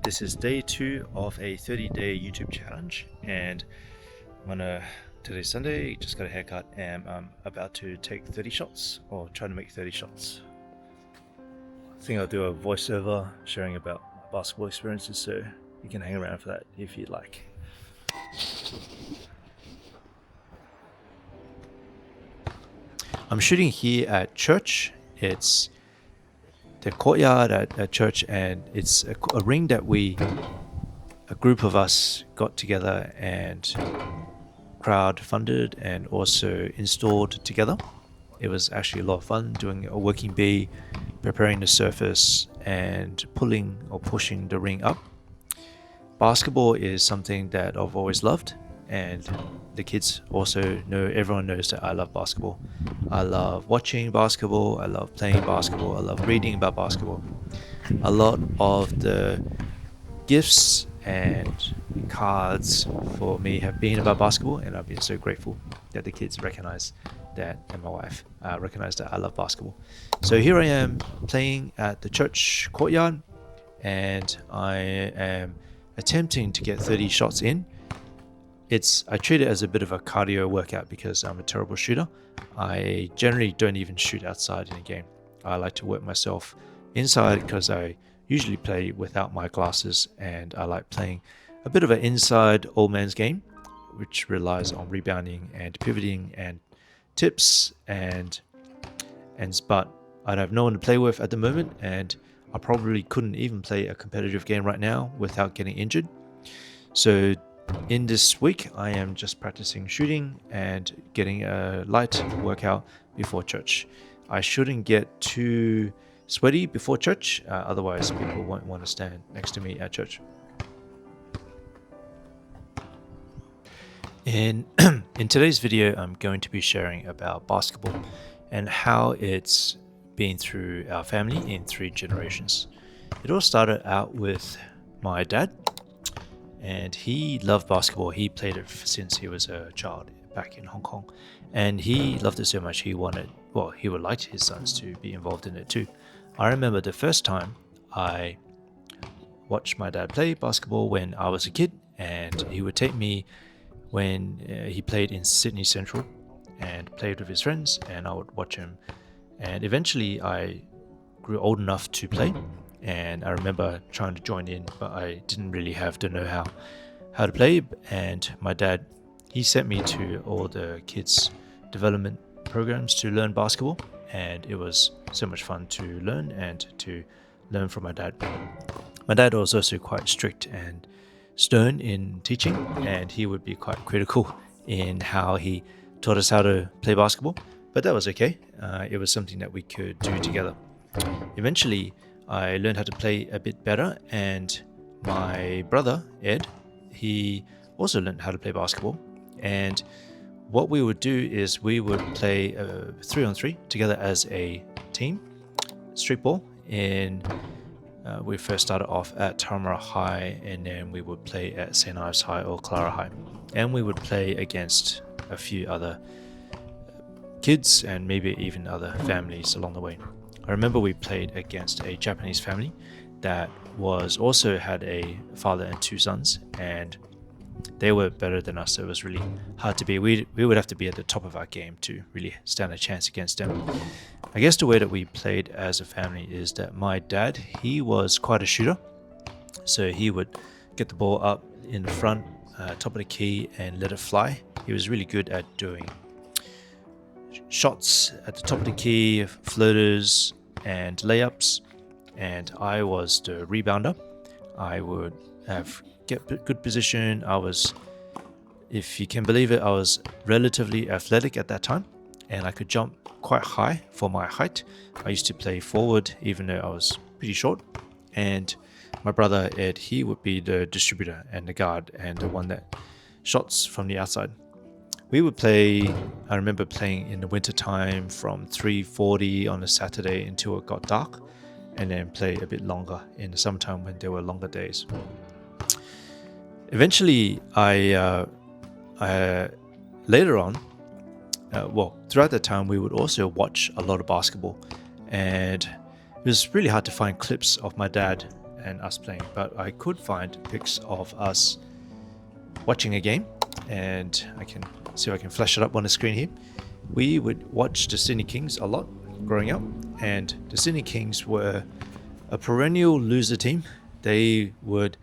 This is day 2 of a 30-day YouTube challenge, and today's Sunday, just got a haircut, and I'm about to take 30 shots, or try to make 30 shots. I think I'll do a voiceover sharing about my basketball experiences, so you can hang around for that if you'd like. I'm shooting here at church. It's the courtyard at church, and it's a ring that a group of us got together and crowd-funded and also installed together. It was actually a lot of fun doing a working bee, preparing the surface and pulling or pushing the ring up. Basketball is something that I've always loved, and the kids also know, everyone knows that I love basketball. I love watching basketball, I love playing basketball, I love reading about basketball. A lot of the gifts and cards for me have been about basketball, and I've been so grateful that the kids recognize that, and my wife recognize that I love basketball. So here I am playing at the church courtyard, and I am attempting to get 30 shots in. I treat it as a bit of a cardio workout because I'm a terrible shooter. I generally don't even shoot outside in a game. I like to work myself inside because I usually play without my glasses, and I like playing a bit of an inside old man's game, which relies on rebounding and pivoting and tips but I have no one to play with at the moment, and I probably couldn't even play a competitive game right now without getting injured. So in this week, I am just practicing shooting and getting a light workout before church. I shouldn't get too sweaty before church, otherwise people won't want to stand next to me at church. In today's video, I'm going to be sharing about basketball and how it's been through our family in 3 generations. It all started out with my dad, and he loved basketball. He played it since he was a child back in Hong Kong, and he loved it so much he would like his sons to be involved in it too. I remember the first time I watched my dad play basketball when I was a kid, and he would take me when he played in Sydney Central and played with his friends, and I would watch him. And eventually I grew old enough to play, and I remember trying to join in, but I didn't really have the know-how to play. And my dad, he sent me to all the kids' development programs to learn basketball, and it was so much fun to learn and to learn from my dad. My dad was also quite strict and stern in teaching, and he would be quite critical in how he taught us how to play basketball, but that was okay. It was something that we could do together. Eventually I learned how to play a bit better, and my brother Ed, he also learned how to play basketball. And what we would do is we would play 3-on-3 together as a team, street ball. We first started off at Turramurra High, and then we would play at St. Ives High or Clara High, and we would play against a few other kids and maybe even other families along the way. I remember we played against a Japanese family that also had a father and 2 sons, and they were better than us, so it was really hard to be. We would have to be at the top of our game to really stand a chance against them. I guess the way that we played as a family is that my dad, he was quite a shooter, so he would get the ball up in the front, top of the key, and let it fly. He was really good at doing shots at the top of the key, floaters and layups, and I was the rebounder. I would get good position. If you can believe it, I was relatively athletic at that time, and I could jump quite high for my height. I used to play forward even though I was pretty short, and my brother Ed, he would be the distributor and the guard and the one that shots from the outside. We would play, I remember playing in the winter time from 3:40 on a Saturday until it got dark, and then play a bit longer in the summertime when there were longer days. Eventually, later on, throughout that time, we would also watch a lot of basketball, and it was really hard to find clips of my dad and us playing, but I could find pics of us watching a game, and I can see if I can flash it up on the screen here. We would watch the Sydney Kings a lot growing up, and the Sydney Kings were a perennial loser team. They would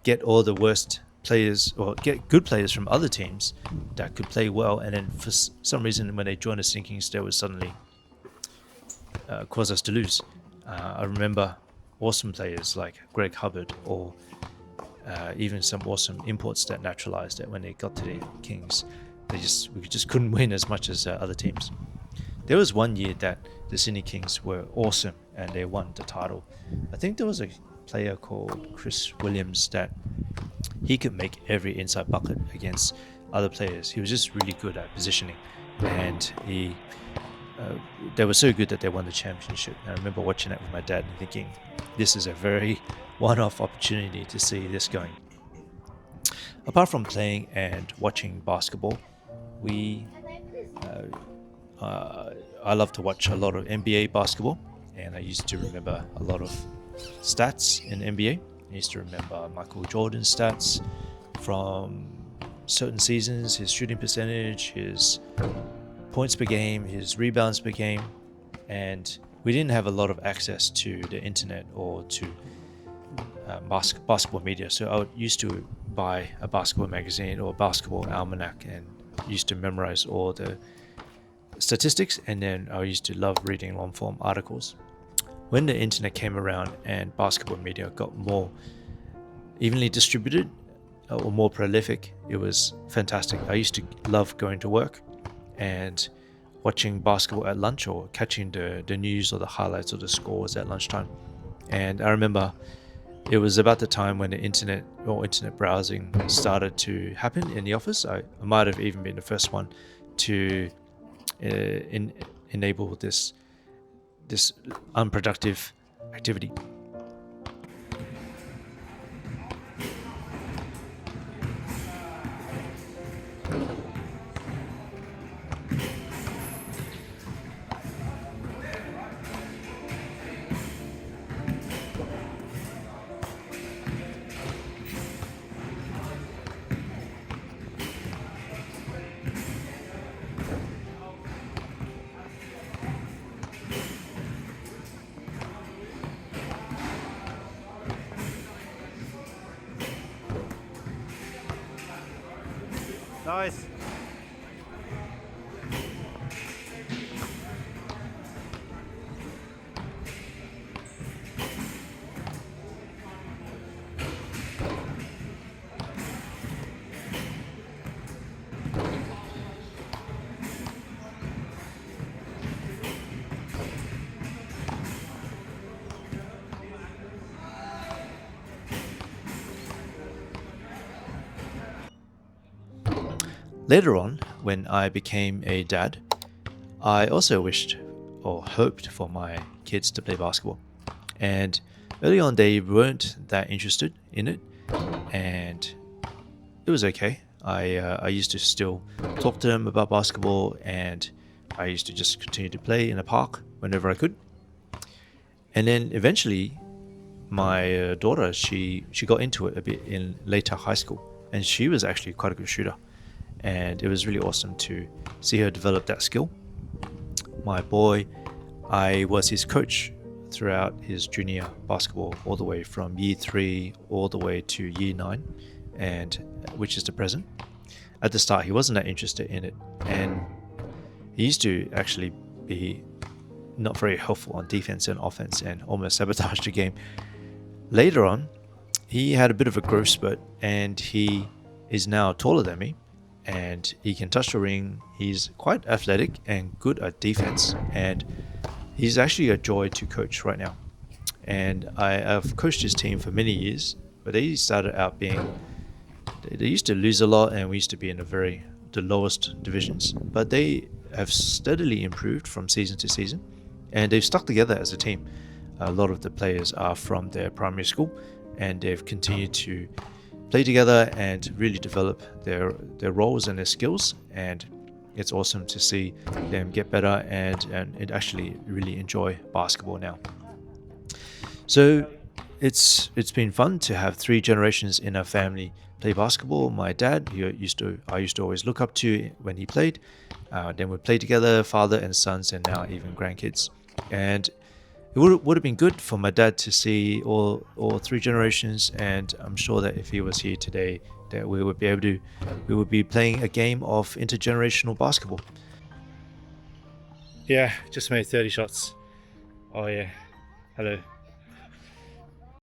get all the worst players, or get good players from other teams that could play well, and then for some reason when they joined the Sydney Kings, they would suddenly cause us to lose. I remember awesome players like Greg Hubbard, or even some awesome imports that naturalized that when they got to the Kings, we just couldn't win as much as other teams. There was one year that the Sydney Kings were awesome and they won the title. I think there was a player called Chris Williams that he could make every inside bucket against other players. He was just really good at positioning, and they were so good that they won the championship. And I remember watching that with my dad and thinking, this is a very one-off opportunity to see this going. Apart from playing and watching basketball, I love to watch a lot of NBA basketball, and I used to remember a lot of stats in NBA. I used to remember Michael Jordan's stats from certain seasons, his shooting percentage, his points per game, his rebounds per game, and we didn't have a lot of access to the internet or to basketball media, so I used to buy a basketball magazine or a basketball almanac and used to memorize all the statistics, and then I used to love reading long form articles. When the internet came around and basketball media got more evenly distributed or more prolific, it was fantastic. I used to love going to work and watching basketball at lunch, or catching the news or the highlights or the scores at lunchtime. And I remember it was about the time when the internet browsing started to happen in the office. I might have even been the first one to enable this unproductive activity. Nice. Later on, when I became a dad, I also wished or hoped for my kids to play basketball. And early on, they weren't that interested in it, and it was okay. I used to still talk to them about basketball, and I used to just continue to play in the park whenever I could. And then eventually, my daughter, she got into it a bit in later high school, and she was actually quite a good shooter. And it was really awesome to see her develop that skill. My boy, I was his coach throughout his junior basketball, all the way from year 3 all the way to year 9, and which is the present. At the start, he wasn't that interested in it, and he used to actually be not very helpful on defense and offense and almost sabotage the game. Later on, he had a bit of a growth spurt, and he is now taller than me, and he can touch the ring. He's quite athletic and good at defense, and he's actually a joy to coach right now. And I've coached his team for many years, but they started out being, they used to lose a lot, and we used to be in the lowest divisions, but they have steadily improved from season to season, and they've stuck together as a team. A lot of the players are from their primary school, and they've continued to play together and really develop their roles and their skills, and it's awesome to see them get better and actually really enjoy basketball now. So it's been fun to have three generations in our family play basketball. My dad, I used to always look up to when he played. Then we played together, father and sons, and now even grandkids. And it would have been good for my dad to see all three generations. And I'm sure that if he was here today, that we would be playing a game of intergenerational basketball. Yeah, just made 30 shots. Oh yeah. Hello.